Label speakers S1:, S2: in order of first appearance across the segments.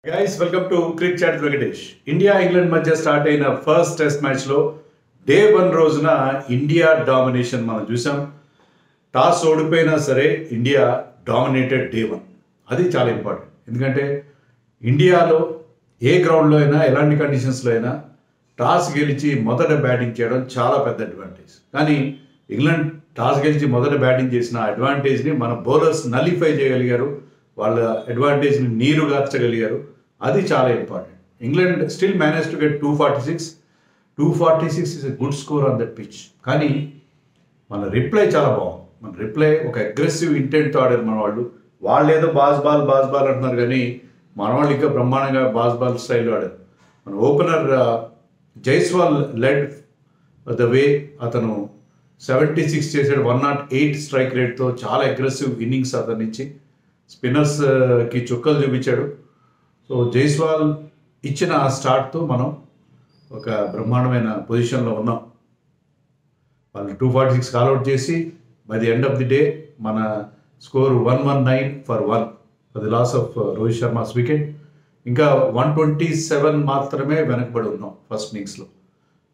S1: Guys, welcome to Cricket Chat with Venkatesh. India England మధ్య start అయిన first test మ్యాచ్లో day 1 రోజున India domination మనం చూసాం. టాస్ ఓడిపోయినా సరే ఇండియా డామినేటెడ్ డే 1. అది చాలా ఇంపార్టెంట్. ఎందుకంటే ఇండియాలో ఏ గ్రౌండ్లో అయినా ఎలాంటి కండిషన్స్లో అయినా టాస్ గెలిచి మొదట బ్యాటింగ్ చేయడం చాలా పెద్ద అడ్వాంటేజ్. కానీ ఇంగ్లాండ్ టాస్ గెలిచి మొదట బ్యాటింగ్ చేసిన అడ్వాంటేజ్ని మన బౌలర్స్ నలిఫై చేయగలిగారు. వాళ్ళ అడ్వాంటేజ్ని నీరుగార్చగలిగారు. అది చాలా important. England still manage to get 246. 246 is a good score on that pitch. కానీ మన రిప్లై చాలా బాగుంది. మన రిప్లై ఒక అగ్రెసివ్ ఇంటెంట్తో ఆడారు మన వాళ్ళు ఏదో బాస్ బాల్ అంటున్నారు, కానీ మన వాళ్ళు ఇంకా బ్రహ్మాండంగా బాల్ స్టైల్లో ఆడారు. మన opener Jaiswal lead the way. అతను 76 చేశాడు. 108 స్ట్రైక్ రేట్తో చాలా అగ్రెసివ్ ఇన్నింగ్స్ అతని నుంచి స్పిన్నర్స్కి చుక్కలు చూపించాడు. సో జైస్వాల్ ఇచ్చిన ఆ స్టార్ట్తో మనం ఒక బ్రహ్మాండమైన పొజిషన్లో ఉన్నాం. వాళ్ళు 246 కాల్అవుట్ చేసి by the end of the day మన score 119 for 1 for the loss of Rohit Sharma's wicket. ఇంకా 127 మాత్రమే వెనకబడి ఉన్నాం ఫస్ట్ ఇన్నింగ్స్లో.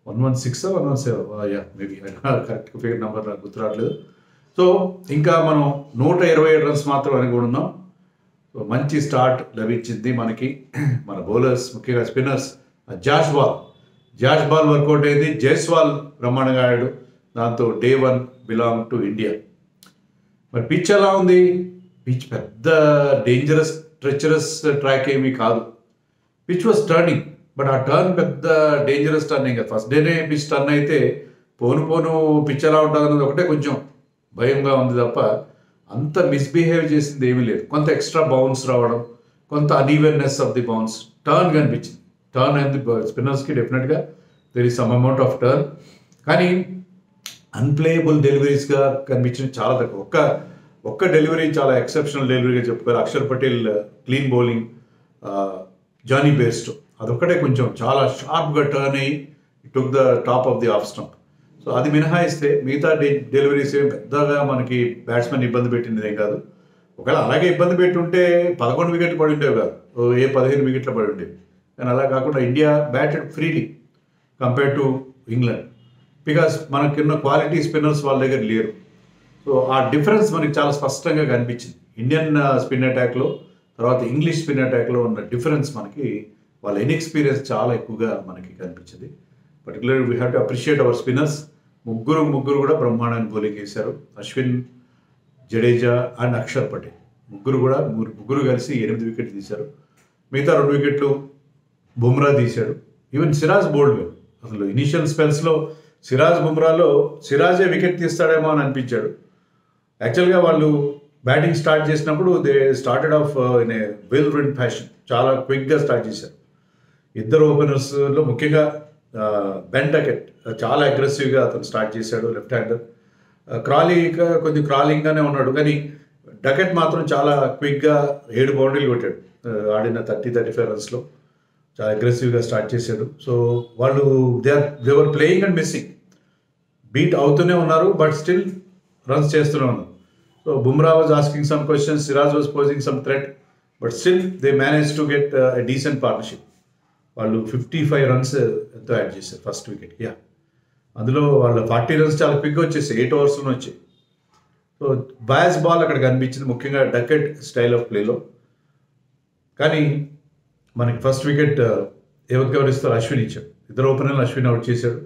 S1: 116 117 మేబీ కరెక్ట్ ఫిగర్ నెంబర్ నాకు గుర్తు రావట్లేదు. సో ఇంకా మనం 127 రన్స్ మాత్రం వెనకబడి ఉన్నాం. సో మంచి స్టార్ట్ లభించింది మనకి. మన బౌలర్స్ ముఖ్యంగా స్పిన్నర్స్ జాష్ బాల్ వర్కౌట్ అయింది. జైస్వాల్ బ్రహ్మాండంగా ఆడాడు. దాంతో డే 1 బిలాంగ్ టు ఇండియా. మరి పిచ్ ఎలా ఉంది? పిచ్ పెద్ద డేంజరస్ ట్రెచరస్ ట్రాక్ ఏమీ కాదు. పిచ్ వాజ్ టర్నింగ్, బట్ ఆ టర్న్ పెద్ద డేంజరస్ టర్నింగ్ కాదు. ఫస్ట్ డేనే పిచ్ టర్న్ అయితే పోను పిచ్ ఎలా ఉంటుంది అన్నది ఒకటే కొంచెం భయంగా ఉంది తప్ప అంత మిస్బిహేవ్ చేసింది ఏమీ లేదు. కొంత ఎక్స్ట్రా బౌన్స్ రావడం, కొంత unevenness of the bounce, turn కనిపించింది. టర్న్ అయింది స్పిన్నర్స్కి డెఫినెట్గా there is some amount of turn. కానీ అన్ప్లేయబుల్ డెలివరీస్గా కనిపించింది చాలా తక్కువ. ఒక్క డెలివరీ చాలా ఎక్సెప్షనల్ డెలివరీగా చెప్పుకోవాలి. Akshar Patel clean bowling, Jonny Bairstow అదొక్కటే కొంచెం చాలా షార్ప్గా టర్న్ అయ్యి took the top of the off stump. So అది మినహాయిస్తే మిగతా డెలివరీస్ ఏం పెద్దగా మనకి బ్యాట్స్మెన్ ఇబ్బంది పెట్టింది ఏం కాదు. ఒకవేళ అలాగే ఇబ్బంది పెట్టుంటే 11 వికెట్లు పడి ఉండేవి కాదు, 15 వికెట్లు పడి ఉండేవి. కానీ అలా కాకుండా India batted freely compare to England, because మనకున్న క్వాలిటీ స్పిన్నర్స్ వాళ్ళ దగ్గర లేరు. సో ఆ డిఫరెన్స్ మనకి చాలా స్పష్టంగా కనిపించింది. ఇండియన్ స్పిన్ అటాక్లో తర్వాత ఇంగ్లీష్ స్పిన్ అటాక్లో ఉన్న డిఫరెన్స్ మనకి వాళ్ళ ఇన్ఎక్స్పీరియన్స్ చాలా ఎక్కువగా మనకి కనిపించింది. Particularly we have to appreciate hour spinners. ముగ్గురు కూడా బ్రహ్మాండాన్ని బౌలింగ్ చేశారు. అశ్విన్, జడేజా అండ్ అక్షర్ పటేల్ ముగ్గురు కలిసి 8 వికెట్లు తీశారు. మిగతా 2 వికెట్లు బుమ్రా తీశాడు. Even Siraj bowled well. అసలు ఇనీషియల్ స్పెల్స్లో బుమ్రాలో సిరాజే వికెట్ తీస్తాడేమో అని అనిపించాడు. యాక్చువల్గా వాళ్ళు బ్యాటింగ్ స్టార్ట్ చేసినప్పుడు they started off in a well run fashion. చాలా క్విక్గా స్టార్ట్ చేశారు. ఇద్దరు ఓపెనర్స్లో ముఖ్యంగా బెన్ డకెట్ చాలా అగ్రెసివ్గా అతను స్టార్ట్ చేశాడు, లెఫ్ట్ హ్యాండర్. కొంచెం క్రాలింగ్గానే ఉన్నాడు, కానీ డకెట్ మాత్రం చాలా క్విక్గా 7 బౌండరీలు కొట్టాడు ఆడిన 30-35 రన్స్లో. చాలా అగ్రెసివ్గా స్టార్ట్ చేశాడు. సో వాళ్ళు they were playing and missing. Beat అవుతూనే ఉన్నారు, బట్ స్టిల్ రన్స్ చేస్తూనే ఉన్నారు. So Bumrah was asking some questions, Siraj was posing some threat, but still they manage to get a decent partnership. వాళ్ళు 55 రన్స్ ఎంతో యాడ్ చేశారు first wicket. అందులో వాళ్ళ 40 runs చాలా క్విక్గా వచ్చేసాయి, 8 ఓవర్స్లోనే వచ్చాయి. సో బయాస్ బాల్ అక్కడ కనిపించింది, ముఖ్యంగా డకెట్ స్టైల్ ఆఫ్ ప్లేలో. కానీ మనకి ఫస్ట్ వికెట్ ఎవరికి ఇస్తారు? అశ్విన్ ఇచ్చాడు. ఇద్దరు ఓపెనర్లు అశ్విన్ అవుట్ చేశాడు.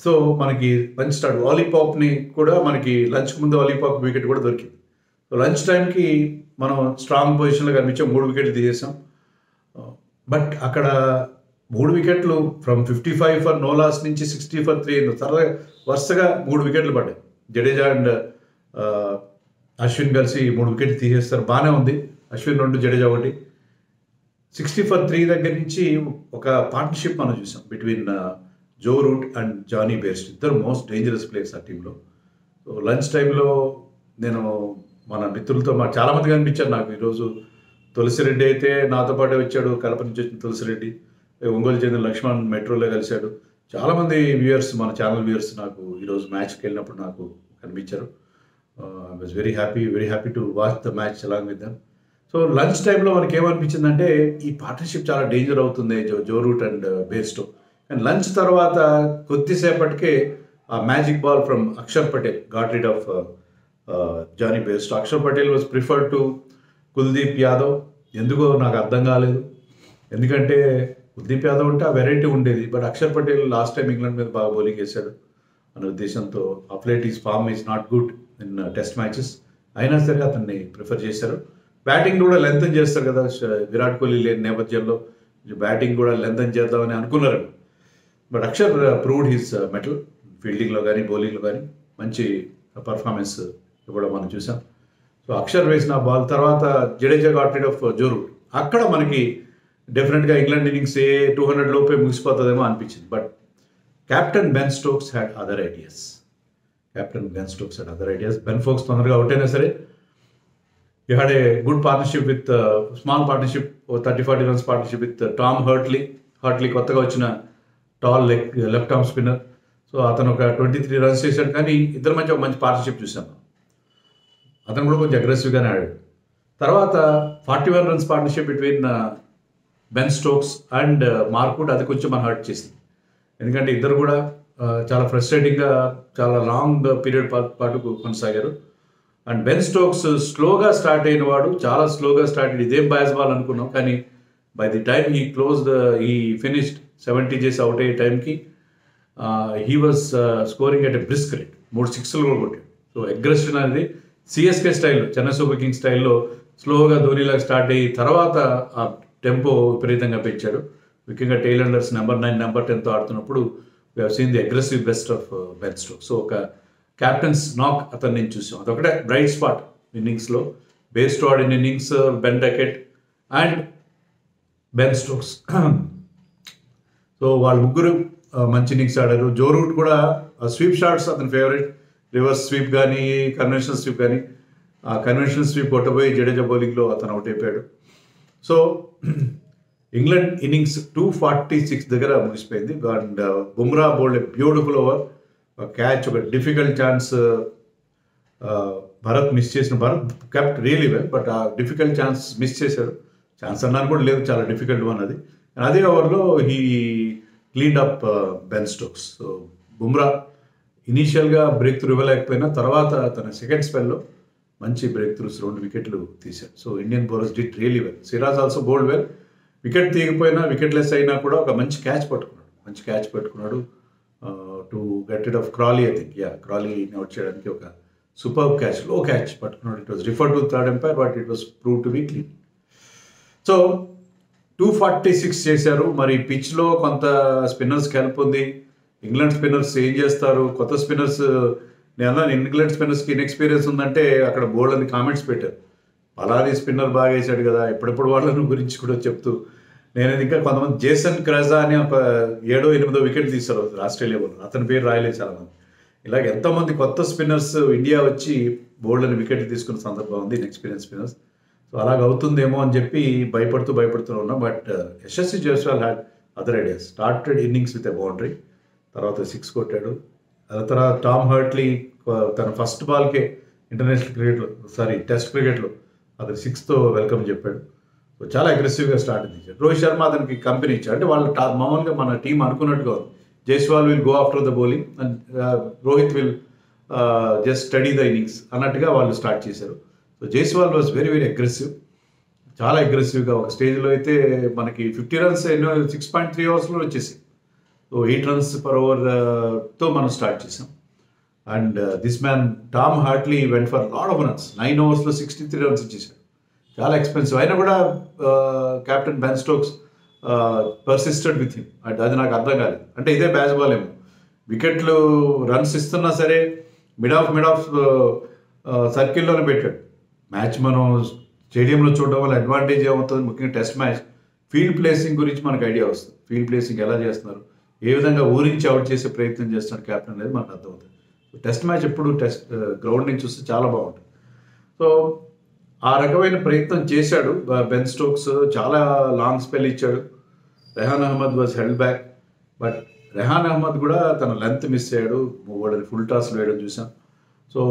S1: సో మనకి మంచి స్టార్ట్. ఆలీపాప్ని కూడా మనకి లంచ్కి ముందు ఆలీపాప్ వికెట్ కూడా దొరికింది. సో లంచ్ టైంకి మనం స్ట్రాంగ్ పొజిషన్లో కనిపించాం, 3 వికెట్లు తీసేసాం. బట్ అక్కడ 3 వికెట్లు ఫ్రమ్ 55 for no loss నుంచి 60 for 3 సరదా వరుసగా 3 వికెట్లు పడ్డాయి. జడేజా అండ్ అశ్విన్ కలిసి 3 వికెట్లు తీసేస్తారు, బాగానే ఉంది. అశ్విన్ 2, జడేజా 1. 60 for 3 దగ్గర నుంచి ఒక పార్ట్నర్షిప్ మనం చూసాం between Joe Root and Jonny Bairstow. ఇద్దరు మోస్ట్ డేంజరస్ ప్లేయర్స్ ఆ టీంలో. సో లంచ్ టైంలో నేను మన మిత్రులతో చాలామంది కనిపించారు నాకు ఈరోజు. తులసిరెడ్డి అయితే నాతో పాటే వచ్చాడు, కడప నుంచి వచ్చిన తులసిరెడ్డి. ఒంగోలు చెందిన లక్ష్మణ్ మెట్రోలో కలిశాడు. చాలామంది వ్యూయర్స్, మన ఛానల్ వ్యూయర్స్ నాకు ఈరోజు మ్యాచ్కి వెళ్ళినప్పుడు నాకు కనిపించారు. I was very happy to watch the match along with them. So lunch టైంలో మనకి ఏమనిపించిందంటే ఈ పార్ట్నర్షిప్ చాలా డేంజర్ అవుతుంది Joe Root and Bairstow. And lunch తర్వాత కొద్దిసేపటికే ఆ magic ball from Akshar Patel got rid of Jonny Bairstow. Akshar Patel was preferred to Kuldeep Yadav. ఎందుకో నాకు అర్థం కాలేదు, ఎందుకంటే కుల్దీప్ యాదవ్ ఉంటే ఆ వెరైటీ ఉండేది. But Akshar Patel last time England మీద బాగా బౌలింగ్ వేశాడు అనే ఉద్దేశంతో of late his form is not good in test matches, అయినా సరే అతన్ని ప్రిఫర్ చేశారు. బ్యాటింగ్ కూడా లెంతన్ చేస్తారు కదా విరాట్ కోహ్లీ లేని నేపథ్యంలో, బ్యాటింగ్ కూడా లెంతన్ చేద్దామని అనుకున్నారు. But Axar proved his mettle ఫీల్డింగ్లో కానీ బౌలింగ్లో కానీ మంచి పర్ఫార్మెన్స్ ఇవ్వడం మనం చూసాం. సో అక్షర్ వేసిన బాల్ తర్వాత Jadeja got rid of Joe Root. అక్కడ మనకి డెఫినెట్గా ఇంగ్లాండ్ ఇన్నింగ్స్ 200 లోపే ముగిసిపోతుందేమో అనిపించింది. But captain Ben Stokes had other ideas. Ben Foakes తొందరగా అవుట్ అయినా సరే you had a good partnership with small partnership 30-40 runs partnership with Tom Hartley కొత్తగా వచ్చిన tall left arm spinner. So అతను ఒక 23 రన్స్ చేశాడు, కానీ ఇద్దరి మధ్య ఒక మంచి పార్ట్నర్షిప్ చూసాము. అతను కూడా కొంచెం అగ్రెసివ్గానే ఆడాడు. తర్వాత 41 runs partnership between Ben Stokes and Mark Wood, అది కొంచెం మనం హర్ట్ చేసింది. ఎందుకంటే ఇద్దరు కూడా చాలా ఫ్రస్ట్రేటింగ్గా చాలా లాంగ్ పీరియడ్ పాటు కొనసాగారు. అండ్ బెన్ స్టోక్స్ స్లోగా స్టార్ట్ అయిన వాడు, చాలా స్లోగా స్టార్ట్ అయ్యి ఇదేం బ్యాస్ బాల్ అనుకున్నాం, కానీ by the time he finished 70 చేసి అవుట్ అయ్యే టైంకి he was scoring at a brisk rate. 3 సిక్స్లు కూడా కొట్టాడు. సో అగ్రెషన్ అనేది సిఎస్కే స్టైల్లో, చెన్నై సూపర్ కింగ్స్ స్టైల్లో స్లోగా ధోనీలాగా స్టార్ట్ అయ్యి తర్వాత ఆ టెంపో విపరీతంగా పెంచాడు. ముఖ్యంగా టెయిల్ అండర్స్ నెంబర్ 9, నెంబర్ 10తో ఆడుతున్నప్పుడు we have seen the aggressive best of Ben Stokes. So ఒక క్యాప్టెన్స్ నాక్ అతను నేను చూసాం. అదొకటే బ్రైట్ స్పాట్ ఇన్నింగ్స్లో. బేస్టో ఆడిన innings, Ben Duckett and Ben Stokes. So వాళ్ళు ముగ్గురు మంచి ఇన్నింగ్స్ ఆడారు. జో రూట్ కూడా స్వీప్ షాట్స్ అతని ఫేవరెట్, రివర్స్ స్వీప్ కానీ కన్వెన్షనల్ స్వీప్ కానీ. ఆ కన్వెన్షనల్ స్వీప్ కొట్టబోయి జడేజా బౌలింగ్లో అతను అవుట్ అయిపోయాడు. సో ఇంగ్లాండ్ ఇన్నింగ్స్ 246 దగ్గర ముగిసిపోయింది. And Bumrah bowled beautiful over, catch, ఒక డిఫికల్ట్ ఛాన్స్ భరత్ మిస్ చేసిన. Bharat kept really well, but ఆ డిఫికల్ట్ ఛాన్స్ మిస్ చేశాడు. ఛాన్స్ అన్నాను కూడా లేదు, చాలా డిఫికల్ట్ వన్ అది. అదే ఓవర్లో he cleaned up Ben Stokes. So Bumrah ఇనీషియల్గా బ్రేక్ త్రూ ఇవ్వలేకపోయినా తర్వాత తన సెకండ్ స్పెల్లో మంచి బ్రేక్ త్రూస్ 2 వికెట్లు తీశాడు. So Indian bowlers did really well. Siraj also bowled well. Wicket తీయకపోయినా, వికెట్లెస్ అయినా కూడా ఒక మంచి క్యాచ్ పట్టుకున్నాడు to get rid of Crawley. I think క్రాలీని అవుట్ చేయడానికి ఒక సూపర్ క్యాచ్, లో క్యాచ్ పట్టుకున్నాడు. It was refer to third umpire, but it was prove to be clean. So 246 చేశారు. మరి పిచ్లో కొంత స్పిన్నర్స్కి హెల్ప్ ఉంది. ఇంగ్లాండ్ స్పిన్నర్స్ ఏం చేస్తారు, కొత్త స్పిన్నర్స్, నేను అన్నాను ఇంగ్లాండ్ స్పిన్నర్స్కి ఇన్ఎక్స్పీరియన్స్ ఉందంటే అక్కడ బోల్డ్ అని కామెంట్స్ పెట్టారు. పలారీ స్పిన్నర్ బాగా వేసాడు కదా, ఎప్పుడెప్పుడు వాళ్ళని గురించి కూడా చెప్తూ నేను ఇంకా కొంతమంది జేసన్ క్రాజా అని ఒక 7-8 వికెట్ తీశారు ఆస్ట్రేలియా బౌలర్, అతని పేరు రాయలేదు చాలామంది. ఇలాగ ఎంతోమంది కొత్త స్పిన్నర్స్ ఇండియా వచ్చి బోల్డ్ అని వికెట్లు తీసుకున్న సందర్భం ఉంది, ఇన్ఎక్స్పీరియన్స్ స్పిన్నర్స్. సో అలాగ అవుతుందేమో అని చెప్పి భయపడుతూ ఉన్నాం. But Yashasvi Jaiswal had other ideas. Started innings with a boundary, తర్వాత 6 కొట్టాడు. ఆ తర్వాత టామ్ హర్ట్లీ తన ఫస్ట్ బాల్కే టెస్ట్ క్రికెట్లో అతను 6తో వెల్కమ్ చెప్పాడు. సో చాలా అగ్రెసివ్గా స్టార్ట్ చేశాడు. రోహిత్ శర్మ అతనికి కంపెనీ ఇచ్చాడు. అంటే వాళ్ళు మామూలుగా మన టీం అనుకున్నట్టుగా ఉంది, Jaiswal will go after the bowling and Rohit will just study the innings అన్నట్టుగా వాళ్ళు స్టార్ట్ చేశారు. So Jaiswal was very aggressive, చాలా అగ్రెసివ్గా. ఒక స్టేజ్లో అయితే మనకి 50 రన్స్ 6.3 ఓవర్స్లో వచ్చేసి. సో 8 runs per over తో మనం స్టార్ట్ చేసాం. And this man Tom Hartley went for lot of runs. 9 ఓవర్స్లో 63 రన్స్ ఇచ్చేసాడు. చాలా ఎక్స్పెన్సివ్ అయినా కూడా captain Ben Stokes persisted with him. అది నాకు అర్థం కాలేదు. అంటే ఇదే బ్యాస్ బాల్ ఏమో, వికెట్లు రన్స్ ఇస్తున్నా సరే మిడ్ ఆఫ్ సర్కిల్లోనే పెట్టాడు. మ్యాచ్ మనం స్టేడియంలో చూడడం వల్ల అడ్వాంటేజ్ ఏమవుతుంది, ముఖ్యంగా టెస్ట్ మ్యాచ్ ఫీల్డ్ ప్లేసింగ్ గురించి మనకు ఐడియా వస్తుంది. ఫీల్డ్ ప్లేసింగ్ ఎలా చేస్తున్నారు, ఏ విధంగా ఊరించి అవుట్ చేసే ప్రయత్నం చేస్తున్నాడు క్యాప్టెన్ అనేది మనకు అర్థమవుతుంది. టెస్ట్ మ్యాచ్ ఎప్పుడు గ్రౌండ్ నుంచి చూస్తే చాలా బాగుంటుంది. సో ఆ రకమైన ప్రయత్నం చేశాడు బెన్ స్టోక్స్. చాలా లాంగ్ స్పెల్ ఇచ్చాడు. Rehan Ahmed was held back, but Rehan Ahmed కూడా తన లెంత్ మిస్ అయ్యాడు. వాడిని ఫుల్ టాస్ వేయడం చూసాం. సో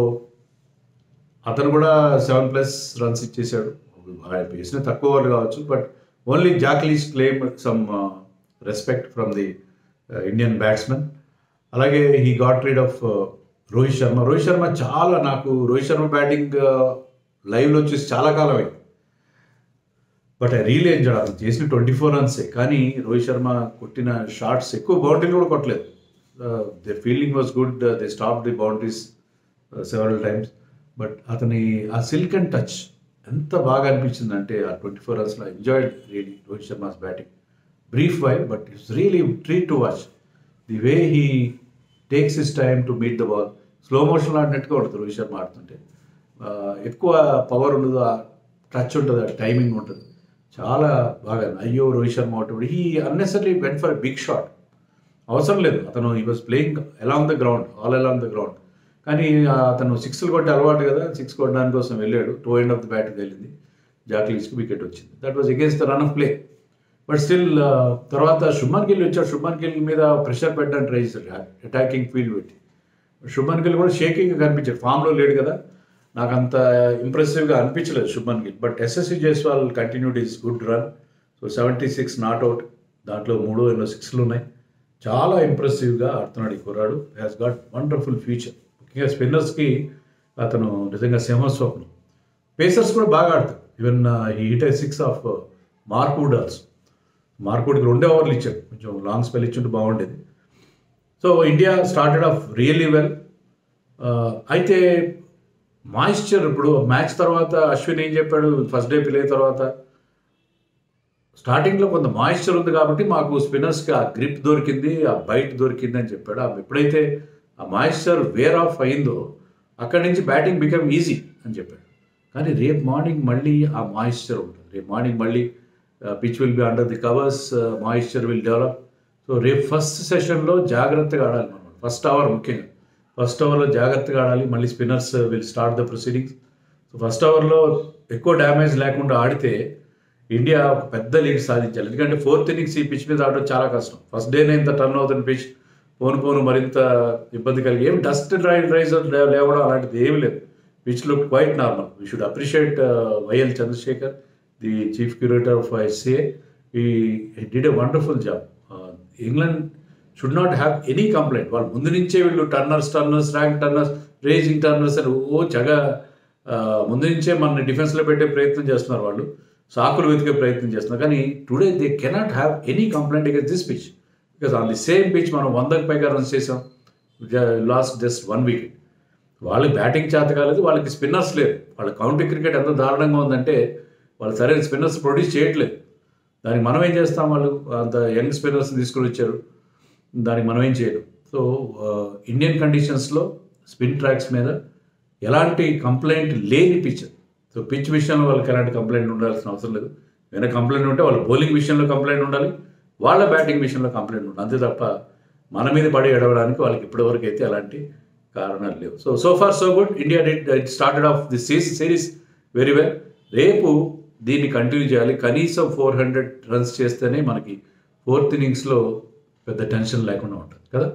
S1: అతను కూడా 7+ రన్స్ ఇచ్చేసాడు. వేసిన తక్కువ ఓవర్లు కావచ్చు, but only Jack Leach claim some respect from the Indian batsmen. అలాగే he got rid of Rohit Sharma. Rohit Sharma చాలా, నాకు రోహిత్ శర్మ బ్యాటింగ్ లైవ్లో వచ్చేసి చాలా కాలం అయింది, బట్ ఐ రియలీ ఎంజాయ్డ్. అతను చేసిన 24 రన్సే, కానీ రోహిత్ శర్మ కొట్టిన షాట్స్ ఎక్కువ బౌండరీలు కూడా కొట్టలేదు. The fielding was good, they stop the boundaries several times. But అతని ఆ సిల్క్ అండ్ టచ్ ఎంత బాగా అనిపించిందంటే ఆ 24 రన్స్లో enjoyed really Rohit Sharma's batting. Brief while, but it's really treat to watch the way he takes his time to meet the ball. Slow మోషన్లో ఆడినట్టుగా ఉంటుంది రోహిత్ శర్మ ఆడుతుంటే. ఎక్కువ పవర్ ఉండదు, ఆ టచ్ ఉంటుంది, ఆ టైమింగ్ ఉంటుంది, చాలా బాగా. అయ్యో Rohit Sharma out, he unnecessary went for big shot. అవసరం లేదు, అతను he was playing along the ground, all along the ground. కానీ అతను సిక్స్లు కొట్టే అలవాటు కదా, సిక్స్ కొట్టడానికి కోసం వెళ్ళాడు, టూ ఎండ్ ఆఫ్ ద బ్యాట్కి వెళ్ళింది, జాక్లీస్కి వికెట్ వచ్చింది. That was against the run of play. But still తర్వాత శుభ్మన్ గిల్ వచ్చాడు. శుభ్మన్ గిల్ మీద ప్రెషర్ పెట్టడానికి ట్రై చేశాడు, అటాకింగ్ ఫీల్డ్ పెట్టి. శుభ్మన్ గిల్ కూడా షేకింగ్గా కనిపించాడు, ఫామ్లో లేడు కదా, నాకు అంత ఇంప్రెసివ్గా అనిపించలేదు Shubman Gill. But SSC Jaiswal continued is good run. So 76 not out, దాంట్లో 3 ఉన్నాయి. చాలా ఇంప్రెసివ్గా ఆడుతున్నాడు ఈ కుర్రాడు. Has got wonderful future. ముఖ్యంగా స్పిన్నర్స్కి అతను నిజంగా సింహస్వప్నం. పేసర్స్ కూడా బాగా ఆడతారు. ఈవెన్ ఈ హిట్ 6 ఆఫ్ మార్క్వుడ్ ఆల్సో. మార్క్వుడ్కి 2 ఓవర్లు ఇచ్చాడు, కొంచెం లాంగ్ స్పెల్ ఇచ్చుంటే బాగుండేది. So India started off really well. అయితే మాయిశ్చర్, ఇప్పుడు మ్యాచ్ తర్వాత అశ్విన్ ఏం చెప్పాడు, ఫస్ట్ డే ప్లే తర్వాత స్టార్టింగ్లో కొంత మాయిశ్చర్ ఉంది కాబట్టి మాకు స్పిన్నర్స్కి ఆ గ్రిప్ దొరికింది, ఆ బైట్ దొరికింది అని చెప్పాడు. ఎప్పుడైతే ఆ మాయిశ్చర్ వేర్ ఆఫ్ అయిందో అక్కడి నుంచి బ్యాటింగ్ బికమ్ ఈజీ అని చెప్పాడు. కానీ రేపు మార్నింగ్ మళ్ళీ ఆ మాయిశ్చర్ ఉంటుంది. రేపు మార్నింగ్ మళ్ళీ pitch will be under the covers, moisture will develop. So రేపు ఫస్ట్ సెషన్లో జాగ్రత్తగా ఆడాలి మనం. ఫస్ట్ అవర్ ముఖ్యంగా, ఫస్ట్ ఓవర్లో జాగ్రత్తగా ఆడాలి. మళ్ళీ spinners will start the proceedings. So first ఓవర్లో ఎక్కువ డ్యామేజ్ లేకుండా ఆడితే ఇండియా ఒక పెద్ద లీడ్ సాధించాలి. ఎందుకంటే 4th ఇన్నింగ్స్ ఈ పిచ్ మీద ఆడడం చాలా కష్టం. ఫస్ట్ డేనే ఇంత టర్న్ అవుతున్న పిచ్, పోను మరింత ఇబ్బంది కలిగి, ఏం డస్ట్ రైజర్ లేవడం అలాంటిది ఏమీ లేదు. Pitch look quite normal. We should appreciate YL Chandrashekhar, the chief curator of SCA. He did a wonderful job. England should not have any complaint. వాళ్ళు ముందు నుంచే వీళ్ళు turners, rank turners, raging turners అని ముందు నుంచే మన డిఫెన్స్లో పెట్టే ప్రయత్నం చేస్తున్నారు. వాళ్ళు సాకులు వెతికే ప్రయత్నం చేస్తున్నారు. కానీ today they cannot have any complaint against this pitch, because on the same pitch మనం 100కి పైగా రన్స్ చేసాం, లాస్ట్ జస్ట్ 1 వికెట్. వాళ్ళకి బ్యాటింగ్ చేత కాలేదు, వాళ్ళకి స్పిన్నర్స్ లేరు. వాళ్ళ కౌంటర్ క్రికెట్ ఎంత దారుణంగా ఉందంటే వాళ్ళు సరైన స్పిన్నర్స్ ప్రొడ్యూస్ చేయట్లేదు. దానికి మనం ఏం చేస్తాం, వాళ్ళు అంత యంగ్ స్పిన్నర్స్ని తీసుకుని వచ్చారు, దానికి మనం ఏం చేయలేం. సో ఇండియన్ కండిషన్స్లో స్పిన్ ట్రాక్స్ మీద ఎలాంటి కంప్లైంట్ లేని పిచ్. సో పిచ్ విషయంలో వాళ్ళకి ఎలాంటి కంప్లైంట్ ఉండాల్సిన అవసరం లేదు. ఏమైనా కంప్లైంట్ ఉంటే వాళ్ళ బౌలింగ్ విషయంలో కంప్లైంట్ ఉండాలి, వాళ్ళ బ్యాటింగ్ విషయంలో కంప్లైంట్ ఉండాలి. అంతే తప్ప మన మీద పడి ఎడవడానికి వాళ్ళకి ఇప్పటివరకు అయితే అలాంటి కారణాలు లేవు. So far so good. India did started off the series very well. రేపు దీన్ని కంటిన్యూ చేయాలి. కనీసం 400 రన్స్ చేస్తేనే మనకి 4th ఇన్నింగ్స్లో పెద్ద టెన్షన్ లేకుండా ఉంటుంది కదా.